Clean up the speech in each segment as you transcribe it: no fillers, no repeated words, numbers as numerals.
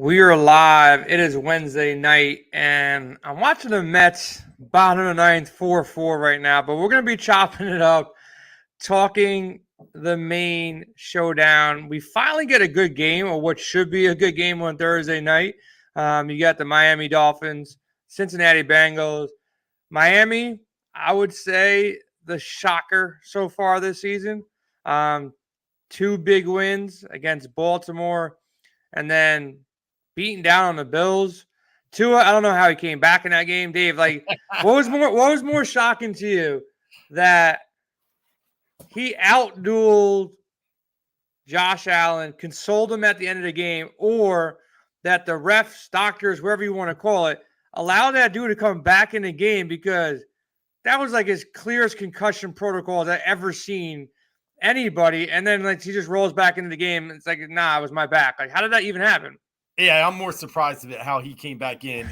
We are live. It is Wednesday night, and I'm watching the Mets bottom of the ninth, 4-4 right now. But we're going to be chopping it up, talking the main showdown. We finally get a good game, or what should be a good game on Thursday night. You got the Miami Dolphins, Cincinnati Bengals. Miami, I would say the shocker so far this season. Two big wins against Baltimore, and then beating down on the Bills. Tua, I don't know how he came back in that game, Dave. Like, what was more shocking to you, that he outdueled Josh Allen, consoled him at the end of the game, or that the refs, doctors, wherever you want to call it, allowed that dude to come back in the game? Because that was like as clear as concussion protocol as I've ever seen anybody. And then like he just rolls back into the game. And it's like, nah, it was my back. Like, how did that even happen? Yeah, I'm more surprised at how he came back in.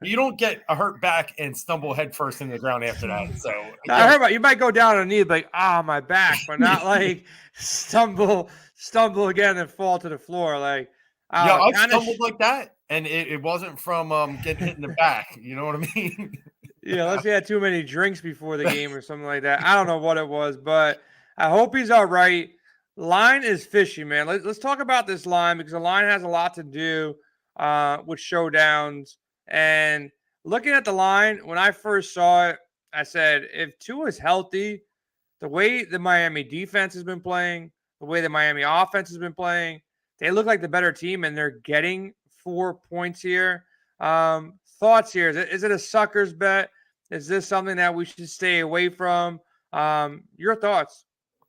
You don't get a hurt back and stumble headfirst into the ground after that. So I heard about you might go down on a knee, like my back, but not like stumble again and fall to the floor. Like I stumbled like that, and it wasn't from getting hit in the back. You know what I mean? Yeah, unless he had too many drinks before the game or something like that. I don't know what it was, but I hope he's all right. Line is fishy, man. Let's talk about this line, because the line has a lot to do with showdowns. And looking at the line, when I first saw it, I said, if Tua is healthy, the way the Miami defense has been playing, the way the Miami offense has been playing, they look like the better team, and they're getting 4 points here. Thoughts here? Is it a sucker's bet? Is this something that we should stay away from? Your thoughts?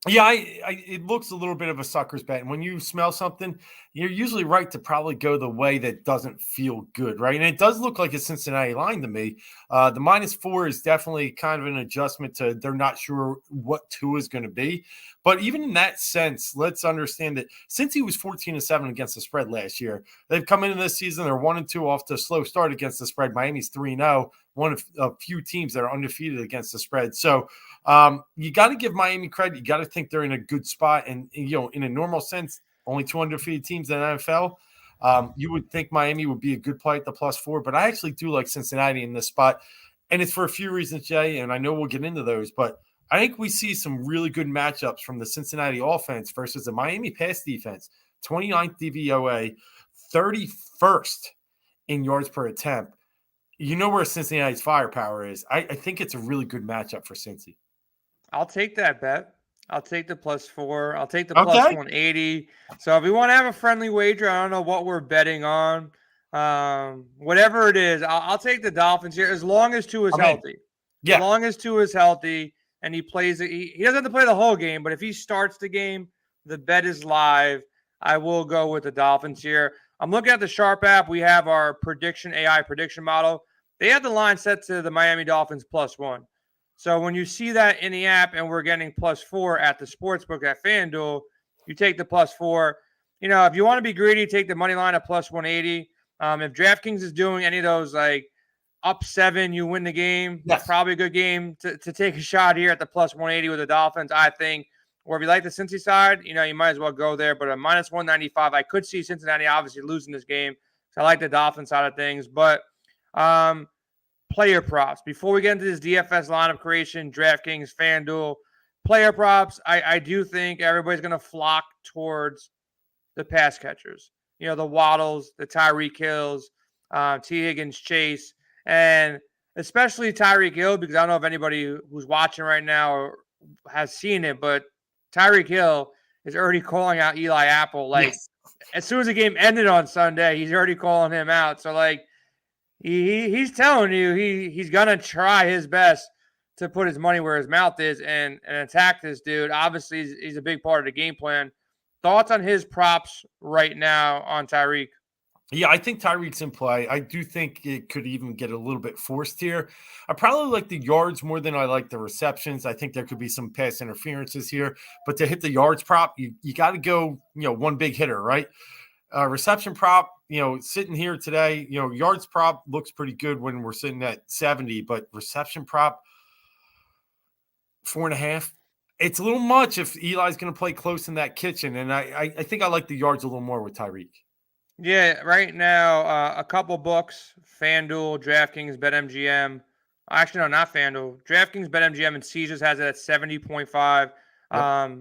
Yeah, it looks a little bit of a sucker's bet. And when you smell something, you're usually right to probably go the way that doesn't feel good, right? And it does look like a Cincinnati line to me. The -4 is definitely kind of an adjustment to they're not sure what Tua is going to be. But even in that sense, let's understand that since he was 14-7 against the spread last year, they've come into this season, they're 1-2 off to a slow start against the spread. Miami's 3-0, one of a few teams that are undefeated against the spread. So you got to give Miami credit. You got to think they're in a good spot. And, in a normal sense, only 2 undefeated teams in the NFL. You would think Miami would be a good play at the +4, but I actually do like Cincinnati in this spot. And it's for a few reasons, Jay, and I know we'll get into those, but I think we see some really good matchups from the Cincinnati offense versus the Miami pass defense. 29th DVOA, 31st in yards per attempt. You know where Cincinnati's firepower is. I think it's a really good matchup for Cincy. I'll take that bet. I'll take the +4. I'll take the plus 180. So if we want to have a friendly wager, I don't know what we're betting on. Whatever it is, I'll take the Dolphins here as long as Tua is healthy. Yeah. As long as Tua is healthy and he plays it, he doesn't have to play the whole game, but if he starts the game, the bet is live. I will go with the Dolphins here. I'm looking at the Sharp app. We have our AI prediction model. They have the line set to the Miami Dolphins +1. So when you see that in the app and we're getting +4 at the sportsbook at FanDuel, you take the +4. If you want to be greedy, take the money line at +180. If DraftKings is doing any of those like up 7, you win the game. Yes. Probably a good game to take a shot here at the +180 with the Dolphins, I think. Or if you like the Cincy side, you might as well go there. But at -195, I could see Cincinnati obviously losing this game. So I like the Dolphins side of things. But player props. Before we get into this DFS lineup creation, DraftKings, FanDuel, player props, I do think everybody's going to flock towards the pass catchers. The Waddles, the Tyreek Hills, T. Higgins, Chase, and especially Tyreek Hill, because I don't know if anybody who's watching right now has seen it, but Tyreek Hill is already calling out Eli Apple. Like, yes. As soon as the game ended on Sunday, he's already calling him out. So, like, he's telling you he's going to try his best to put his money where his mouth is and attack this dude. Obviously, he's a big part of the game plan. Thoughts on his props right now on Tyreek? Yeah, I think Tyreek's in play. I do think it could even get a little bit forced here. I probably like the yards more than I like the receptions. I think there could be some pass interferences here. But to hit the yards prop, you got to go, one big hitter, right? Reception prop, sitting here today, yards prop looks pretty good when we're sitting at 70. But reception prop, 4.5. It's a little much if Eli's going to play close in that kitchen. And I think I like the yards a little more with Tyreek. Yeah, right now, a couple books, FanDuel, DraftKings, BetMGM. Actually, no, not FanDuel. DraftKings, BetMGM, and Caesars has it at 70.5. Yep.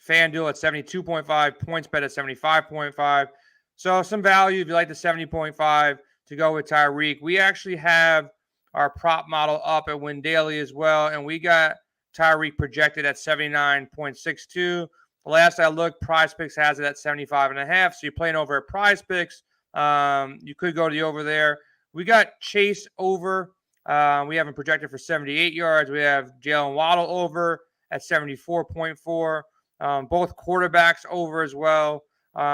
FanDuel at 72.5. PointsBet at 75.5. So some value if you like the 70.5 to go with Tyreek. We actually have our prop model up at Win Daily as well, and we got Tyreek projected at 79.62. Last I looked, Prize Picks has it at 75.5. So you're playing over at Prize Picks. You could go to the over there. We got Chase over. We have him projected for 78 yards. We have Jalen Waddle over at 74.4. Both quarterbacks over as well.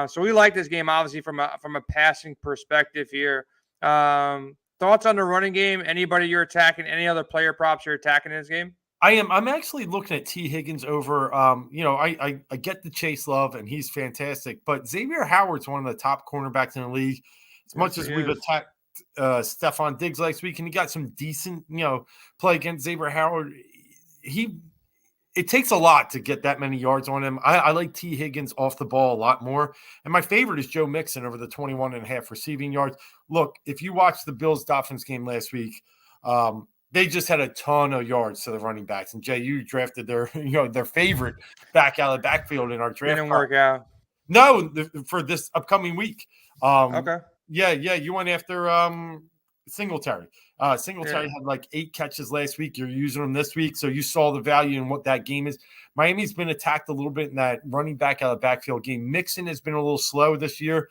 So we like this game, obviously, from a passing perspective here. Thoughts on the running game? Anybody you're attacking? Any other player props you're attacking in this game? I'm actually looking at T. Higgins over. I get the Chase love, and he's fantastic. But Xavier Howard's one of the top cornerbacks in the league. As much as we've attacked Stephon Diggs last week, and he got some decent, play against Xavier Howard. It takes a lot to get that many yards on him. I like T. Higgins off the ball a lot more. And my favorite is Joe Mixon over the 21.5 receiving yards. Look, if you watched the Bills-Dolphins game last week, they just had a ton of yards to the running backs. And Jay, you drafted their favorite back out of the backfield in our draft. Didn't work out. No, for this upcoming week. Okay. Yeah, you went after Singletary. Singletary had like 8 catches last week. You're using them this week, so you saw the value in what that game is. Miami's been attacked a little bit in that running back out of the backfield game. Mixon has been a little slow this year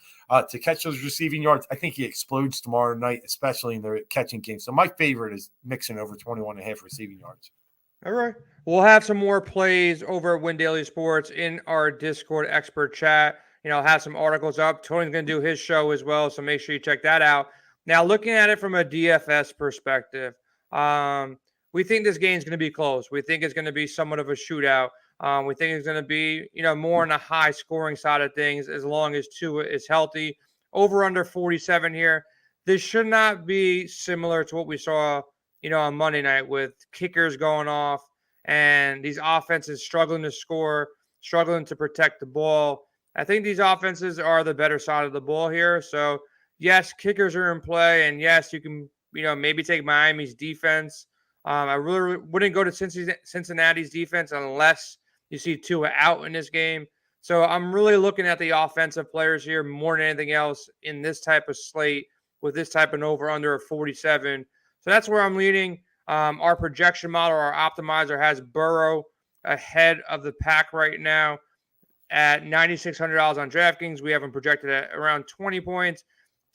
to catch those receiving yards. I think he explodes tomorrow night, especially in the catching game. So my favorite is Mixon over 21.5 receiving yards. All right. We'll have some more plays over at Win Daily Sports in our Discord expert chat. Have some articles up. Tony's going to do his show as well, so make sure you check that out. Now, looking at it from a DFS perspective, we think this game's going to be close. We think it's going to be somewhat of a shootout. We think it's going to be, more on the high scoring side of things as long as Tua is healthy. Over under 47 here. This should not be similar to what we saw, on Monday night with kickers going off and these offenses struggling to score, struggling to protect the ball. I think these offenses are the better side of the ball here. So, yes, kickers are in play, and yes, you can, maybe take Miami's defense. I really wouldn't go to Cincinnati's defense unless you see Tua out in this game. So I'm really looking at the offensive players here more than anything else in this type of slate with this type of over-under of 47. So that's where I'm leaning. Our projection model, our optimizer, has Burrow ahead of the pack right now at $9,600 on DraftKings. We have him projected at around 20 points.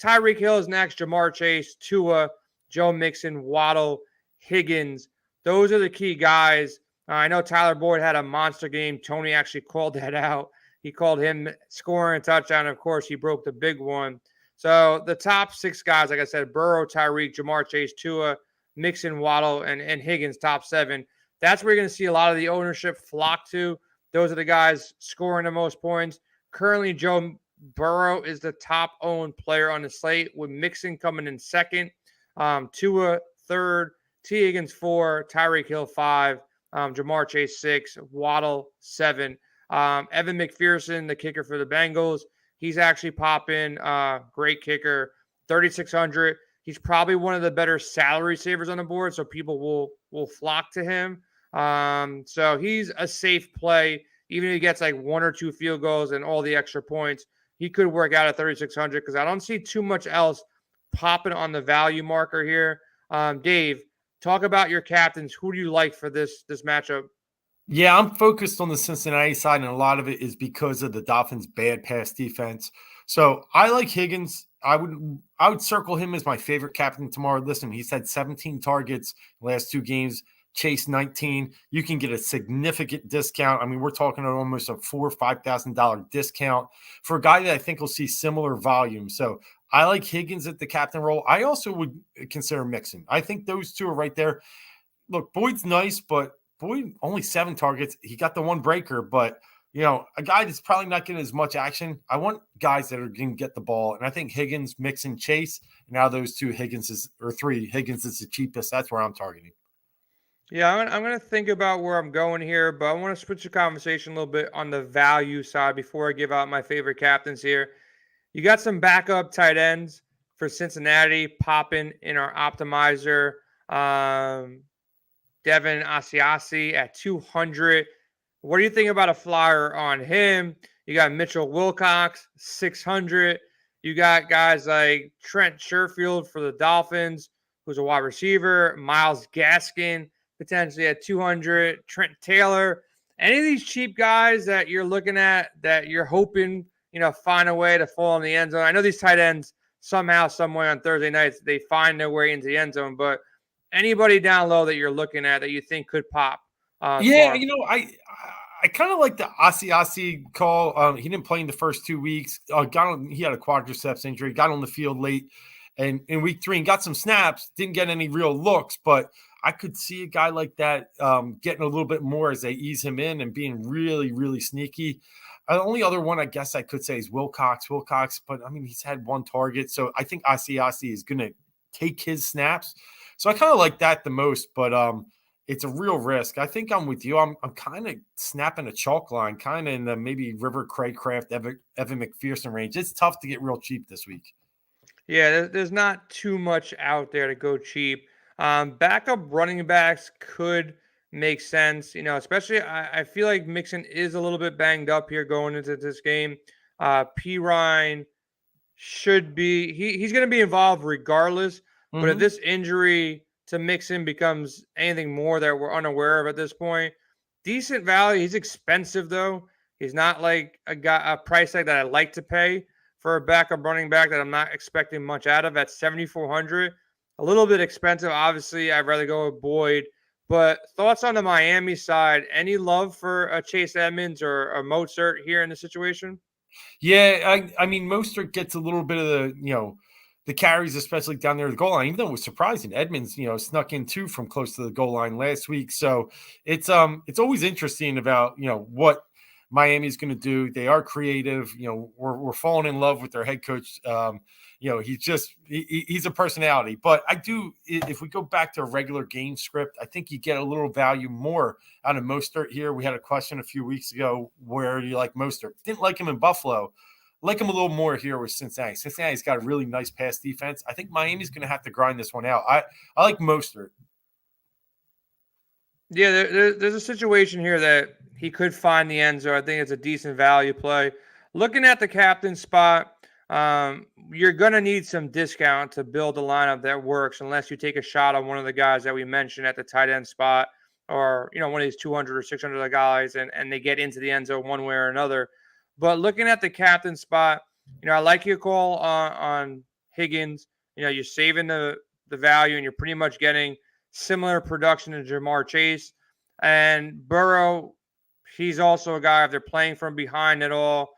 Tyreek Hill is next. Jamar Chase, Tua, Joe Mixon, Waddle, Higgins. Those are the key guys. I know Tyler Boyd had a monster game. Tony actually called that out. He called him scoring a touchdown. Of course, he broke the big one. So the top 6 guys, like I said, Burrow, Tyreek, Jamar Chase, Tua, Mixon, Waddle, and Higgins, top 7. That's where you're going to see a lot of the ownership flock to. Those are the guys scoring the most points. Currently, Joe Burrow is the top owned player on the slate, with Mixon coming in second, Tua third, T. Higgins 4, Tyreek Hill 5, Jamar Chase 6, Waddle 7. Evan McPherson, the kicker for the Bengals, he's actually popping. Great kicker, 3,600. He's probably one of the better salary savers on the board, so people will flock to him. So he's a safe play. Even if he gets like 1 or 2 field goals and all the extra points, he could work out at 3,600 because I don't see too much else popping on the value marker here. Dave, talk about your captains. Who do you like for this matchup? Yeah, I'm focused on the Cincinnati side, and a lot of it is because of the Dolphins' bad pass defense. So I like Higgins. I would circle him as my favorite captain tomorrow. Listen, he's had 17 targets last 2 games. Chase 19. You can get a significant discount. I mean, we're talking almost a $4,000 or $5,000 discount for a guy that I think will see similar volume. So I like Higgins at the captain role. I also would consider Mixon. I think those two are right there. Look, Boyd's nice, but Boyd only 7 targets. He got the 1 breaker, but a guy that's probably not getting as much action. I want guys that are going to get the ball, and I think Higgins, Mixon, Chase. Now those 2 Higgins is the cheapest. That's where I'm targeting. Yeah, I'm going to think about where I'm going here, but I want to switch the conversation a little bit on the value side before I give out my favorite captains here. You got some backup tight ends for Cincinnati popping in our optimizer. Devin Asiasi at 200. What do you think about a flyer on him? You got Mitchell Wilcox, 600. You got guys like Trent Sherfield for the Dolphins, who's a wide receiver. Myles Gaskin, potentially at 200. Trent Taylor. Any of these cheap guys that you're looking at that you're hoping, find a way to fall in the end zone? I know these tight ends somehow, some way on Thursday nights, they find their way into the end zone, but anybody down low that you're looking at that you think could pop? Yeah, I kind of like the Asi call. He didn't play in the first 2 weeks. He had a quadriceps injury, got on the field late, and in week 3 and got some snaps. Didn't get any real looks, but I could see a guy like that getting a little bit more as they ease him in and being really, really sneaky. The only other one I guess I could say is Wilcox, but I mean, he's had 1 target. So I think Asi is going to take his snaps. So I kind of like that the most, but it's a real risk. I think I'm with you. I'm kind of snapping a chalk line, kind of in the maybe River Craycraft, Evan McPherson range. It's tough to get real cheap this week. Yeah, there's not too much out there to go cheap. Backup running backs could make sense, especially I feel like Mixon is a little bit banged up here going into this game. P. Ryan should be, he's going to be involved regardless, but if this injury to Mixon becomes anything more that we're unaware of at this point, decent value. He's expensive though. He's not like a price tag that I like to pay for a backup running back that I'm not expecting much out of at 7,400. A little bit expensive. Obviously, I'd rather go with Boyd. But thoughts on the Miami side? Any love for a Chase Edmonds or a Mostert here in the situation? Yeah, I mean, Mostert gets a little bit of the carries, especially down there at the goal line, even though it was surprising. Edmonds, snuck in 2 from close to the goal line last week. So it's always interesting about, what Miami's going to do. They are creative. We're falling in love with their head coach. He's a personality. But I do, if we go back to a regular game script, I think you get a little value more out of Mostert here. We had a question a few weeks ago, where do you like Mostert? Didn't like him in Buffalo. Like him a little more here with Cincinnati. Cincinnati's got a really nice pass defense. I think Miami's going to have to grind this one out. I like Mostert. Yeah, there's a situation here that he could find the end zone. I think it's a decent value play. Looking at the captain spot, you're going to need some discount to build a lineup that works unless you take a shot on one of the guys that we mentioned at the tight end spot or, one of these 200 or 600 guys and they get into the end zone one way or another. But looking at the captain spot, I like your call on Higgins. You're saving the value and you're pretty much getting similar production to Jamar Chase. And Burrow, he's also a guy, if they're playing from behind at all,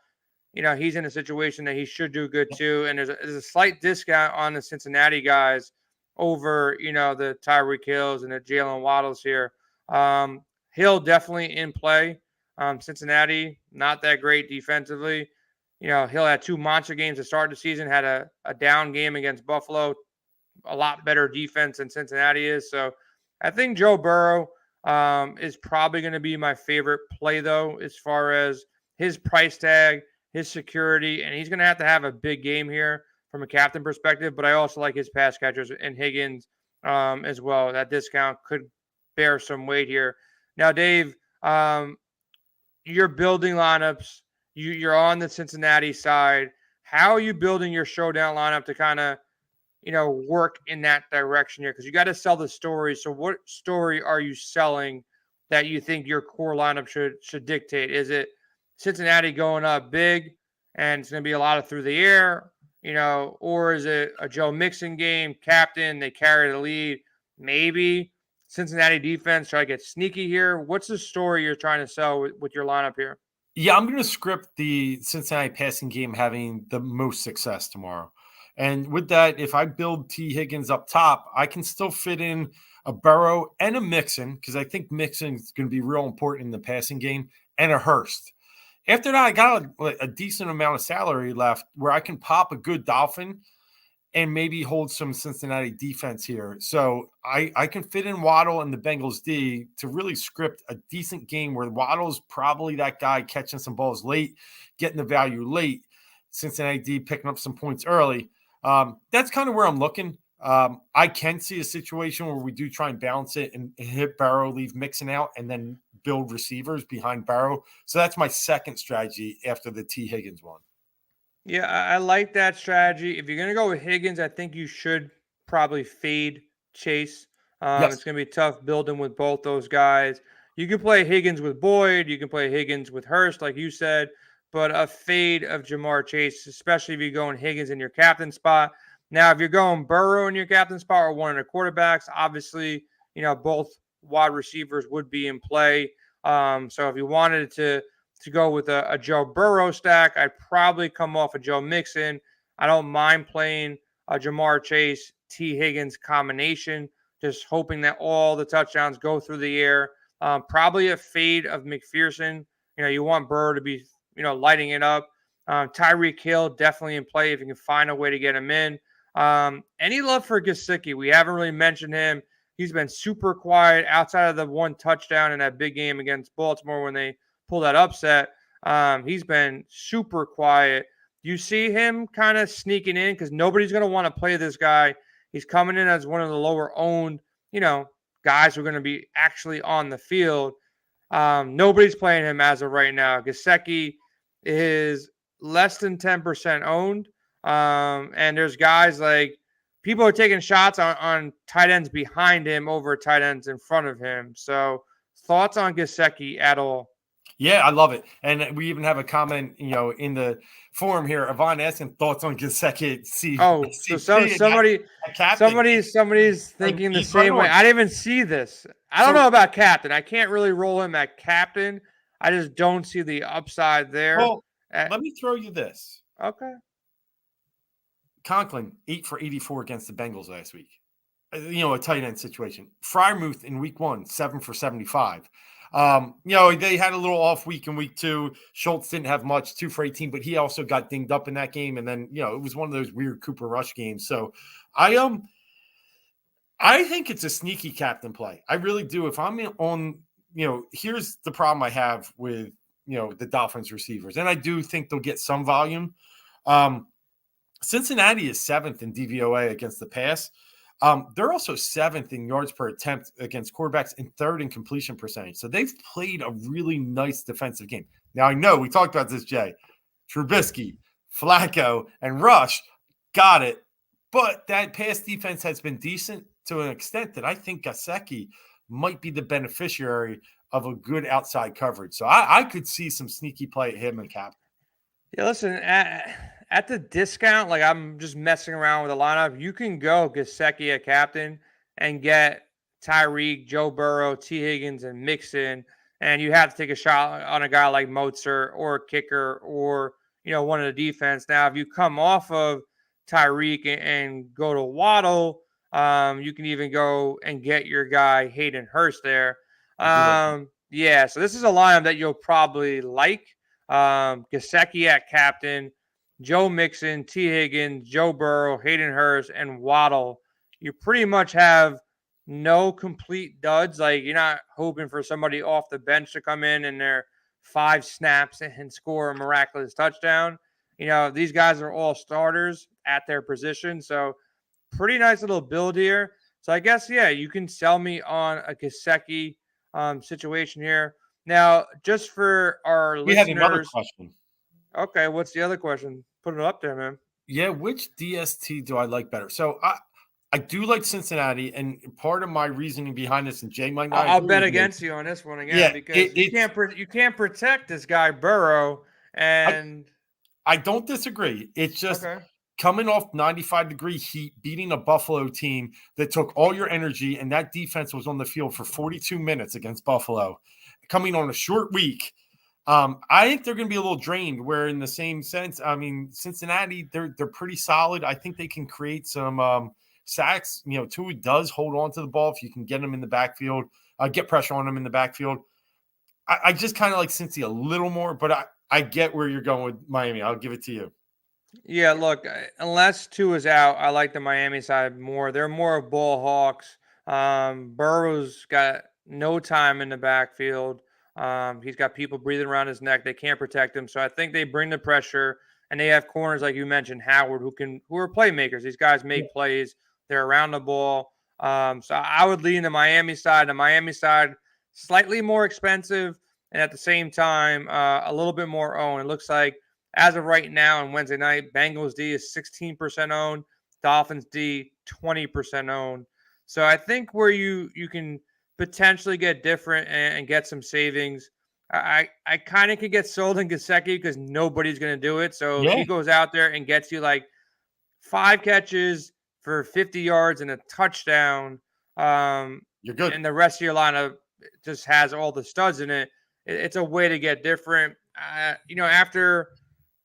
he's in a situation that he should do good too. And there's a slight discount on the Cincinnati guys over, the Tyreek Hills and the Jalen Waddles here. Hill definitely in play. Cincinnati, not that great defensively. Hill had 2 monster games to start the season, had a down game against Buffalo, a lot better defense than Cincinnati is. So I think Joe Burrow is probably going to be my favorite play, though, as far as his price tag, his security, and he's going to have a big game here from a captain perspective. But I also like his pass catchers and Higgins as well. That discount could bear some weight here. Now, Dave, you're building lineups. You're on the Cincinnati side. How are you building your showdown lineup to kind of, work in that direction here? Because you got to sell the story. So what story are you selling that you think your core lineup should dictate? Is it Cincinnati going up big and it's going to be a lot of through the air, or is it a Joe Mixon game, captain, they carry the lead, maybe Cincinnati defense try to get sneaky here? What's the story you're trying to sell with your lineup here? Yeah, I'm going to script the Cincinnati passing game having the most success tomorrow. And with that, if I build T. Higgins up top, I can still fit in a Burrow and a Mixon, because I think Mixon is going to be real important in the passing game, and a Hurst. After that, I got a decent amount of salary left where I can pop a good Dolphin and maybe hold some Cincinnati defense here. So I can fit in Waddle and the Bengals D to really script a decent game where Waddle's probably that guy catching some balls late, getting the value late. Cincinnati D picking up some points early. That's kind of where I'm looking. I can see a situation where we do try and balance it and hit Burrow, leave Mixon out, and then build receivers behind Burrow. So that's my second strategy after the T. Higgins one. Yeah, I like that strategy. If you're going to go with Higgins, I think you should probably fade Chase. Yes. It's going to be tough building with both those guys. You can play Higgins with Boyd. You can play Higgins with Hurst, like you said. But a fade of Jamar Chase, especially if you're going Higgins in your captain spot. Now, if you're going Burrow in your captain spot or one of the quarterbacks, obviously, both wide receivers would be in play. So if you wanted to go with a Joe Burrow stack, I'd probably come off a Joe Mixon. I don't mind playing a Jamar Chase, T. Higgins combination, just hoping that all the touchdowns go through the air. Probably a fade of McPherson. You want Burrow to be, lighting it up. Tyreek Hill definitely in play if you can find a way to get him in. Any love for Gesicki? We haven't really mentioned him. He's been super quiet outside of the one touchdown in that big game against Baltimore when they pull that upset. He's been super quiet. You see him kind of sneaking in because nobody's going to want to play this guy. He's coming in as one of the lower owned, guys who are going to be actually on the field. Nobody's playing him as of right now. Gesicki is less than 10% owned. And there's guys like people are taking shots on tight ends behind him over tight ends in front of him. So thoughts on Gesicki at all? Yeah, I love it. And we even have a comment, in the forum here. Yvonne asking thoughts on Gesicki. Somebody's thinking the same way. I didn't even see this. I don't know about captain. I can't really roll him at captain. I just don't see the upside there. Well, let me throw you this. Okay. Conklin, 8 for 84 against the Bengals last week. A tight end situation. Freiermuth in week 1, 7 for 75. They had a little off week in week 2. Schultz didn't have much, 2 for 18, but he also got dinged up in that game. And then, it was one of those weird Cooper Rush games. So I think it's a sneaky captain play. I really do. If I'm on, here's the problem I have with, the Dolphins receivers. And I do think they'll get some volume. Cincinnati is 7th in DVOA against the pass. They're also 7th in yards per attempt against quarterbacks and 3rd in completion percentage. So they've played a really nice defensive game. Now, I know we talked about this, Jay. Trubisky, Flacco, and Rush got it. But that pass defense has been decent to an extent that I think Gesicki might be the beneficiary of a good outside coverage. So I could see some sneaky play at him and Cap. Yeah, listen, at the discount, like I'm just messing around with the lineup, you can go Gesicki at captain and get Tyreek, Joe Burrow, T. Higgins, and Mixon, and you have to take a shot on a guy like Mozart or a kicker or, one of the defense. Now, if you come off of Tyreek and go to Waddle, you can even go and get your guy Hayden Hurst there. Yeah, so this is a lineup that you'll probably like. Gesicki at captain, Joe Mixon, T. Higgins, Joe Burrow, Hayden Hurst, and Waddle. You pretty much have no complete duds. Like you're not hoping for somebody off the bench to come in and their 5 snaps and score a miraculous touchdown. These guys are all starters at their position. So pretty nice little build here. So I guess, yeah, you can sell me on a Gesicki situation here. Now, just for our listeners. We had another question. Okay, what's the other question? Put it up there, man. Yeah, which DST do I like better? So I do like Cincinnati, and part of my reasoning behind this, and Jay might not. I'll bet against you on this one again because you can't protect this guy Burrow, and I don't disagree. It's just coming off 95-degree heat, beating a Buffalo team that took all your energy, and that defense was on the field for 42 minutes against Buffalo, coming on a short week. I think they're going to be a little drained, where in the same sense, I mean, Cincinnati, they're pretty solid. I think they can create some sacks. Tua does hold on to the ball if you can get him in the backfield, get pressure on him in the backfield. I just kind of like Cincy a little more, but I get where you're going with Miami. I'll give it to you. Yeah, look, unless Tua is out, I like the Miami side more. They're more of ball hawks. Burrow's got no time in the backfield. He's got people breathing around his neck. They can't protect him. So I think they bring the pressure and they have corners like you mentioned, Howard, who are playmakers. These guys make plays. They're around the ball. So I would lean the Miami side. The Miami side, slightly more expensive, and at the same time, a little bit more owned. It looks like as of right now on Wednesday night, Bengals D is 16% owned, Dolphins D 20% owned. So I think where you can potentially get different and get some savings. I kind of could get sold in Gesicki because nobody's going to do it. So if he goes out there and gets you like 5 catches for 50 yards and a touchdown, you're good. And the rest of your lineup just has all the studs in it. It's a way to get different.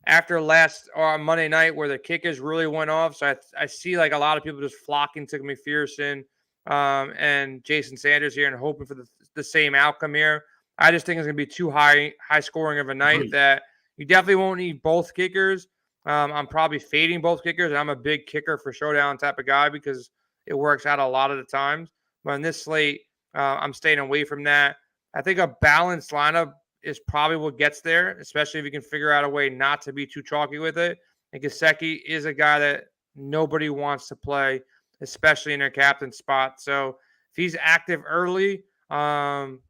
After last Monday night where the kickers really went off, so I see like a lot of people just flocking to McPherson and Jason Sanders here and hoping for the same outcome here. I just think it's going to be too high scoring of a night that you definitely won't need both kickers. I'm probably fading both kickers, and I'm a big kicker for showdown type of guy because it works out a lot of the times. But in this slate, I'm staying away from that. I think a balanced lineup is probably what gets there, especially if you can figure out a way not to be too chalky with it. And Gesicki is a guy that nobody wants to play, especially in their captain spot. So if he's active early,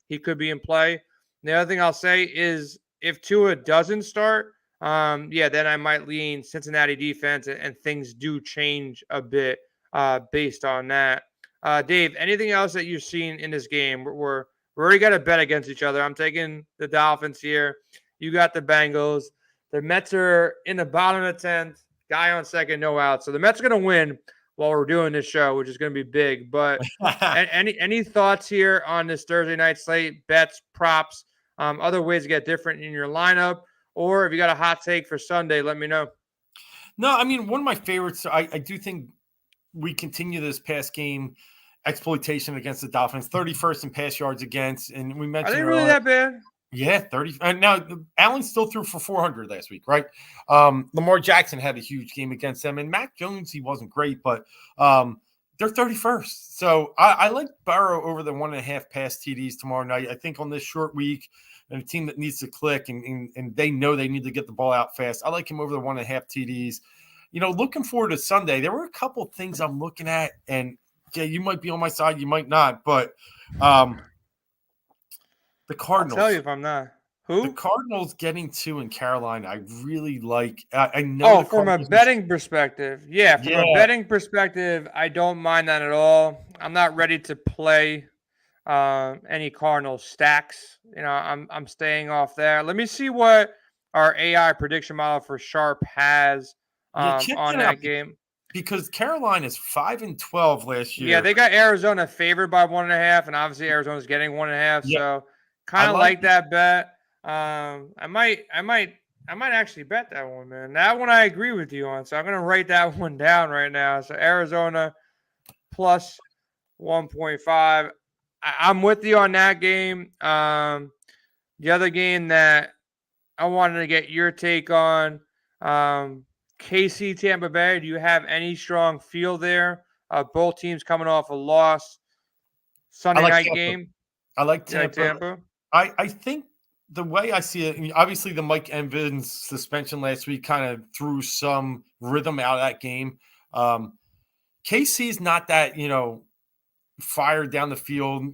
he could be in play. And the other thing I'll say is if Tua doesn't start, then I might lean Cincinnati defense, and things do change a bit based on that. Dave, anything else that you've seen in this game? We already got a bet against each other. I'm taking the Dolphins here. You got the Bengals. The Mets are in the bottom of the 10th. Guy on second, no out. So the Mets are going to win while we're doing this show, which is going to be big. But any thoughts here on this Thursday night slate? Bets, props, other ways to get different in your lineup? Or if you got a hot take for Sunday, let me know. No, I mean, one of my favorites, I do think we continue this past game exploitation against the Dolphins, 31st in pass yards against. And we mentioned are they really that bad? Yeah, 30. And now Allen still threw for 400 last week, right? Lamar Jackson had a huge game against them. And Mac Jones, he wasn't great, but they're 31st. So I like Burrow over the 1.5 pass TDs tomorrow night. I think on this short week, and a team that needs to click and they know they need to get the ball out fast, I like him over the 1.5 TDs. Looking forward to Sunday, there were a couple of things I'm looking at, and you might be on my side, you might not, but the Cardinals. I'll tell you if I'm not. Who? The Cardinals getting 2 in Carolina. I really like. I know. Oh, from a betting perspective, from a betting perspective, I don't mind that at all. I'm not ready to play any Cardinals stacks. I'm staying off there. Let me see what our AI prediction model for Sharp has on that game. Because Carolina's 5-12 last year. Yeah, they got Arizona favored by 1.5, and obviously Arizona's getting 1.5. Yeah. So kind of like that bet. I might actually bet that one, man. That one I agree with you on. So I'm gonna write that one down right now. So Arizona plus 1.5. I'm with you on that game. The other game that I wanted to get your take on, KC Tampa Bay. Do you have any strong feel there? Both teams coming off a loss. Sunday night game. I like Tampa. I think the way I see it, obviously the Mike Evans suspension last week kind of threw some rhythm out of that game. KC's not that, fire down the field,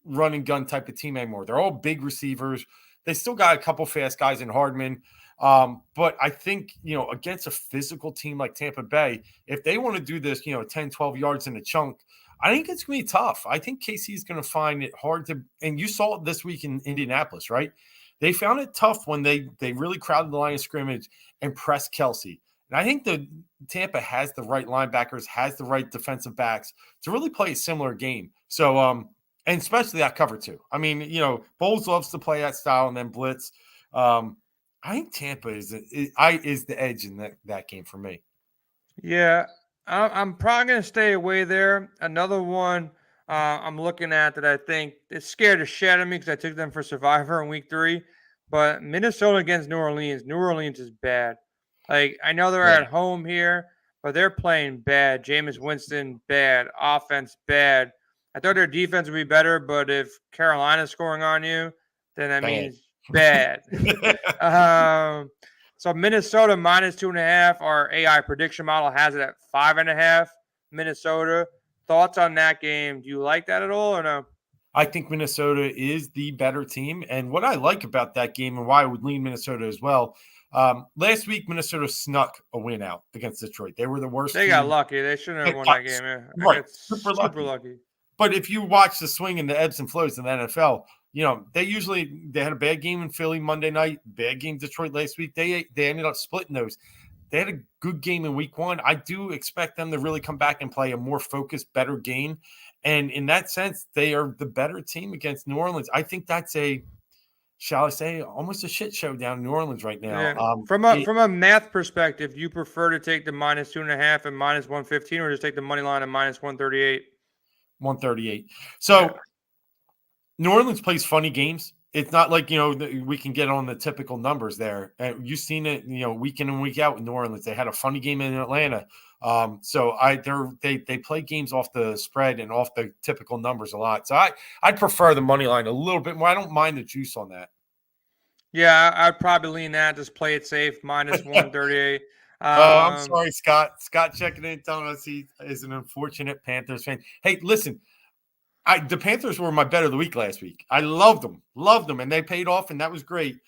run and gun type of team anymore. They're all big receivers. They still got a couple fast guys in Hardman. But I think, against a physical team like Tampa Bay, if they want to do this, 10, 12 yards in a chunk, I think it's going to be tough. I think KC is going to find it hard to, and you saw it this week in Indianapolis, right? They found it tough when they really crowded the line of scrimmage and pressed Kelsey. And I think the Tampa has the right linebackers, has the right defensive backs to really play a similar game. So, and especially that cover two. I mean, Bowles loves to play that style and then blitz. I think Tampa is the edge in that game for me. Yeah, I'm probably going to stay away there. Another one I'm looking at that I think is scared to shed on me because I took them for Survivor in week 3. But Minnesota against New Orleans. New Orleans is bad. Like, I know they're at home here, but they're playing bad. Jameis Winston, bad. Offense, bad. I thought their defense would be better, but if Carolina's scoring on you, then that means bad. So Minnesota minus 2.5. Our AI prediction model has it at 5.5. Minnesota. Thoughts on that game? Do you like that at all or no? I think Minnesota is the better team. And what I like about that game and why I would lean Minnesota as well, last week, Minnesota snuck a win out against Detroit. They were the worst They team. got lucky. They shouldn't have won that game. I Right. got Super super lucky. lucky. But if you watch the swing and the ebbs and flows in the NFL, they had a bad game in Philly Monday night, bad game Detroit last week. They ended up splitting those. They had a good game in week one. I do expect them to really come back and play a more focused, better game. And in that sense, they are the better team against New Orleans. I think that's shall I say, almost a shit show down in New Orleans right now. Yeah. From a math perspective, you prefer to take the minus 2.5 and minus 115, or just take the money line and minus 138? 138. So New Orleans plays funny games. It's not like, we can get on the typical numbers there. You've seen it, week in and week out in New Orleans. They had a funny game in Atlanta. So they play games off the spread and off the typical numbers a lot. So I'd prefer the money line a little bit more. I don't mind the juice on that. Yeah, I'd probably lean that. Just play it safe, minus 138. I'm sorry, Scott. Scott checking in, telling us he is an unfortunate Panthers fan. Hey, listen. The Panthers were my bet of the week last week. I loved them, and they paid off, and that was great.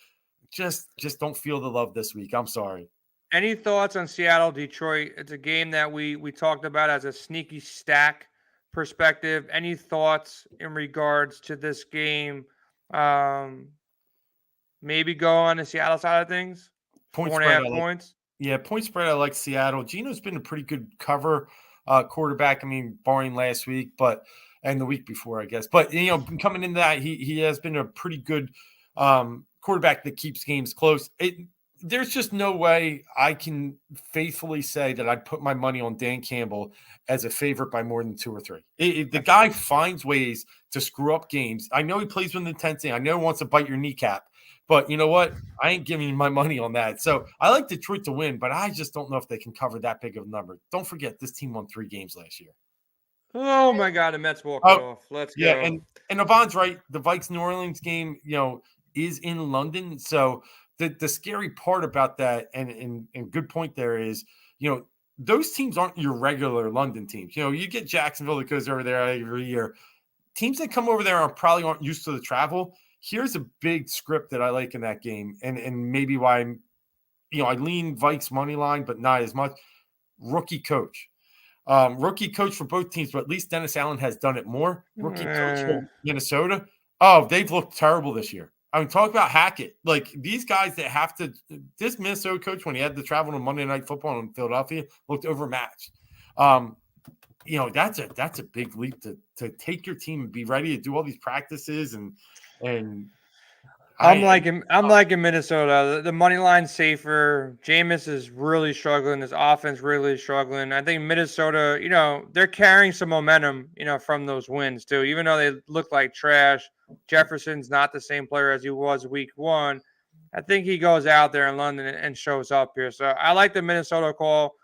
Just don't feel the love this week. I'm sorry. Any thoughts on Seattle, Detroit? It's a game that we talked about as a sneaky stack perspective. Any thoughts in regards to this game? Maybe go on the Seattle side of things. Point 4.5 points. Yeah, point spread. I like Seattle. Gino's been a pretty good cover quarterback. I mean, barring last week, and the week before, I guess. But coming into that, he has been a pretty good quarterback that keeps games close. There's just no way I can faithfully say that I'd put my money on Dan Campbell as a favorite by more than 2 or 3. The guy finds ways to screw up games. I know he plays with intensity. I know he wants to bite your kneecap. But you know what? I ain't giving you my money on that. So I like Detroit to win, but I just don't know if they can cover that big of a number. Don't forget, this team won 3 games last year. Oh my God, the Mets walked it off. Let's go. Yeah, and Yvonne's right. The Vikes New Orleans game, is in London. So the scary part about that, and good point there is, those teams aren't your regular London teams. You get Jacksonville that goes over there every year. Teams that come over there probably aren't used to the travel. Here's a big script that I like in that game, and maybe why I lean Vikes money line, but not as much. Rookie coach. Rookie coach for both teams, but at least Dennis Allen has done it more. Rookie coach for Minnesota. Oh, they've looked terrible this year. I mean, talk about Hackett. Like, these guys that have to – this Minnesota coach, when he had to travel to Monday Night Football in Philadelphia, looked overmatched. That's a big leap to take your team and be ready to do all these practices and I'm liking Minnesota. The money line's safer. Jameis is really struggling. His offense really struggling. I think Minnesota, they're carrying some momentum, from those wins too. Even though they look like trash, Jefferson's not the same player as he was week one. I think he goes out there in London and shows up here. So I like the Minnesota call.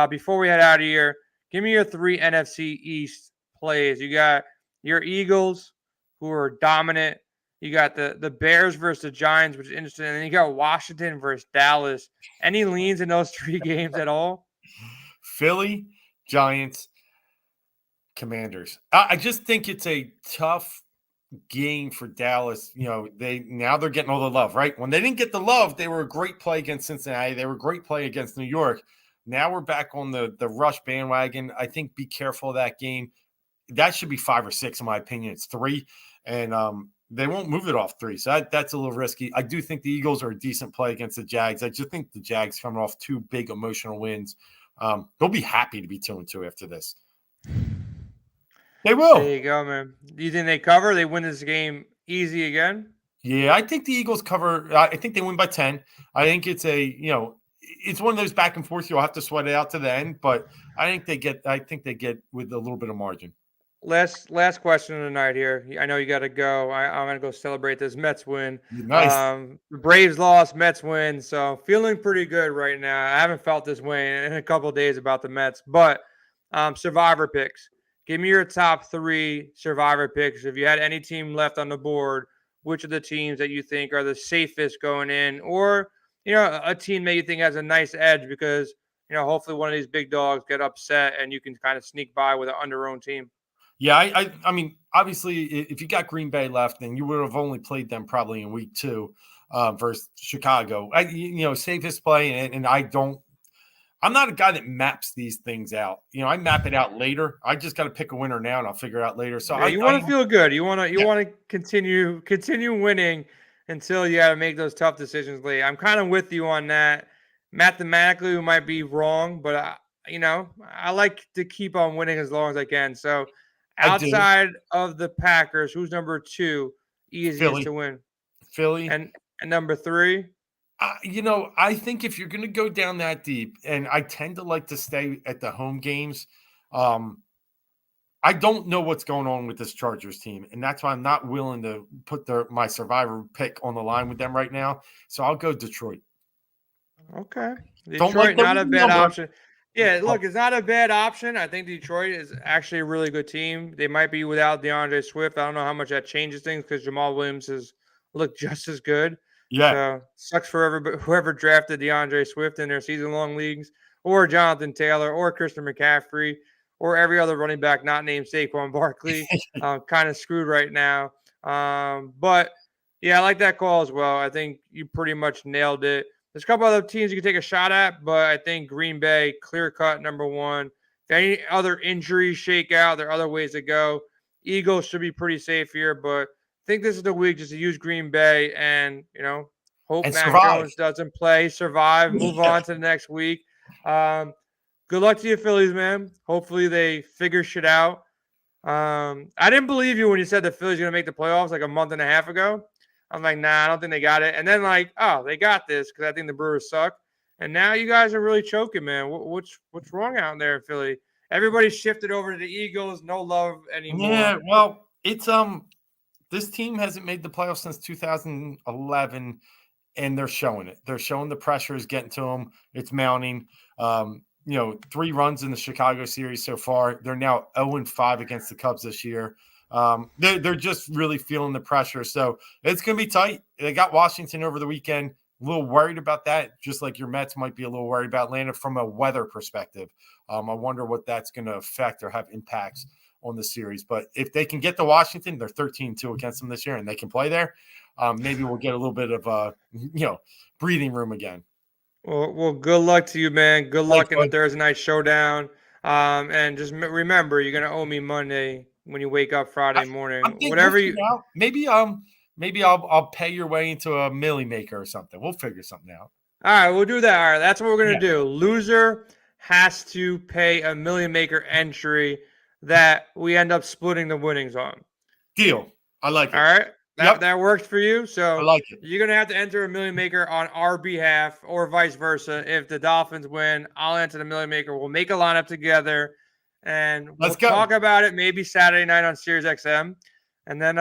Before we head out of here, give me your 3 NFC East plays. You got your Eagles, who are dominant. You got the Bears versus the Giants, which is interesting. And then you got Washington versus Dallas. Any leans in those 3 games at all? Philly, Giants, Commanders. I just think it's a tough game for Dallas. They're getting all the love, right? When they didn't get the love, they were a great play against Cincinnati. They were a great play against New York. Now we're back on the rush bandwagon. I think be careful of that game. That should be 5 or 6, in my opinion. It's 3. And they won't move it off 3. So that's a little risky. I do think the Eagles are a decent play against the Jags. I just think the Jags coming off 2 big emotional wins. They'll be happy to be 2-2 after this. They will. There you go, man. Do you think they cover? They win this game easy again? Yeah, I think the Eagles cover. I think they win by 10. I think it's it's one of those back and forth. You'll have to sweat it out to the end, but I think they get with a little bit of margin. Last question of the night here. I know you got to go. I'm going to go celebrate this Mets win. Nice. The Braves lost, Mets win. So feeling pretty good right now. I haven't felt this way in a couple of days about the Mets. But survivor picks. Give me your top 3 survivor picks. If you had any team left on the board, which of the teams that you think are the safest going in? Or a team that you think has a nice edge because, hopefully one of these big dogs get upset and you can kind of sneak by with an under-owned team. Yeah, I mean, obviously, if you got Green Bay left, then you would have only played them probably in week 2 versus Chicago. Safest play, and I'm not a guy that maps these things out. I map it out later. I just got to pick a winner now, and I'll figure it out later. So yeah, you want to feel good. You want to continue winning until you got to make those tough decisions late. I'm kind of with you on that. Mathematically, we might be wrong, but I like to keep on winning as long as I can. So outside of the Packers, who's number 2 easiest Philly. to win? Philly. And number 3? I think if you're going to go down that deep, and I tend to like to stay at the home games, I don't know what's going on with this Chargers team, and that's why I'm not willing to put my survivor pick on the line with them right now. So I'll go Detroit. Okay. Detroit, not a bad option. Yeah, look, it's not a bad option. I think Detroit is actually a really good team. They might be without DeAndre Swift. I don't know how much that changes things because Jamal Williams has looked just as good. Yeah. So sucks for whoever drafted DeAndre Swift in their season-long leagues, or Jonathan Taylor, or Christian McCaffrey, or every other running back not named Saquon Barkley. Kind of screwed right now. But, yeah, I like that call as well. I think you pretty much nailed it. There's a couple other teams you can take a shot at, but I think Green Bay, clear-cut number 1. If any other injuries shake out, there are other ways to go. Eagles should be pretty safe here, but I think this is the week just to use Green Bay and, hope Mac Jones doesn't play, survive, move on to the next week. Good luck to you, Phillies, man. Hopefully they figure shit out. I didn't believe you when you said the Phillies going to make the playoffs like a month and a half ago. I'm like, nah, I don't think they got it. And then they got this because I think the Brewers suck. And now you guys are really choking, man. What's wrong out there in Philly? Everybody shifted over to the Eagles. No love anymore. Yeah, well, it's this team hasn't made the playoffs since 2011, and they're showing it. They're showing the pressure is getting to them. It's mounting. 3 runs in the Chicago series so far. They're now 0-5 against the Cubs this year. They're just really feeling the pressure. So it's going to be tight. They got Washington over the weekend. A little worried about that, just like your Mets might be a little worried about Atlanta from a weather perspective. I wonder what that's going to affect or have impacts on the series. But if they can get to Washington, they're 13-2 against them this year, and they can play there. Maybe we'll get a little bit of breathing room again. Well, good luck to you, man. Good luck in the Thursday night showdown. And just remember, you're gonna owe me Monday when you wake up Friday morning. Whatever you maybe I'll pay your way into a Millie Maker or something. We'll figure something out. All right, we'll do that. All right, that's what we're gonna do. Loser has to pay a Millie Maker entry that we end up splitting the winnings on. Deal. I like it. All right. That works for you. So I like it. You're going to have to enter a Million Maker on our behalf or vice versa. If the Dolphins win, I'll enter the Million Maker. We'll make a lineup together and we'll talk about it maybe Saturday night on Sirius XM. And then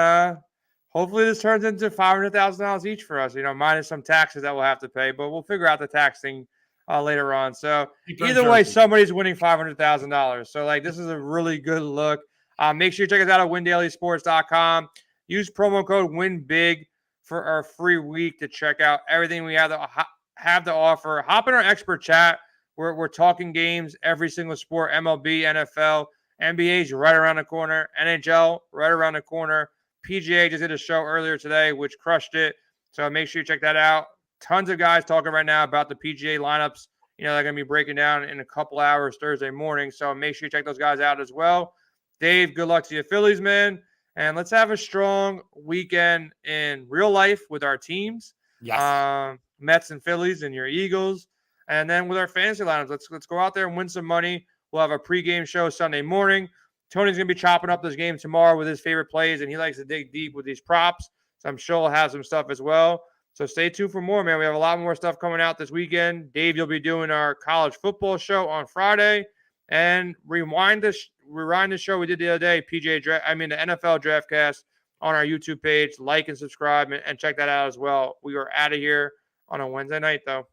hopefully this turns into $500,000 each for us, minus some taxes that we'll have to pay. But we'll figure out the tax thing later on. So either way, somebody's winning $500,000. So this is a really good look. Make sure you check us out at WinDailySports.com. Use promo code WINBIG for our free week to check out everything we have to offer. Hop in our expert chat. We're talking games, every single sport, MLB, NFL, NBA's right around the corner, NHL right around the corner. PGA just did a show earlier today, which crushed it. So make sure you check that out. Tons of guys talking right now about the PGA lineups. They're going to be breaking down in a couple hours Thursday morning. So make sure you check those guys out as well. Dave, good luck to you Phillies, man. And let's have a strong weekend in real life with our teams. Yes. Mets and Phillies and your Eagles. And then with our fantasy lineups, let's go out there and win some money. We'll have a pregame show Sunday morning. Tony's going to be chopping up this game tomorrow with his favorite plays, and he likes to dig deep with these props. So I'm sure he'll have some stuff as well. So stay tuned for more, man. We have a lot more stuff coming out this weekend. Dave, you'll be doing our college football show on Friday. And rewind the show we did the other day, the NFL Draftcast on our YouTube page. Like and subscribe and check that out as well. We are out of here on a Wednesday night, though.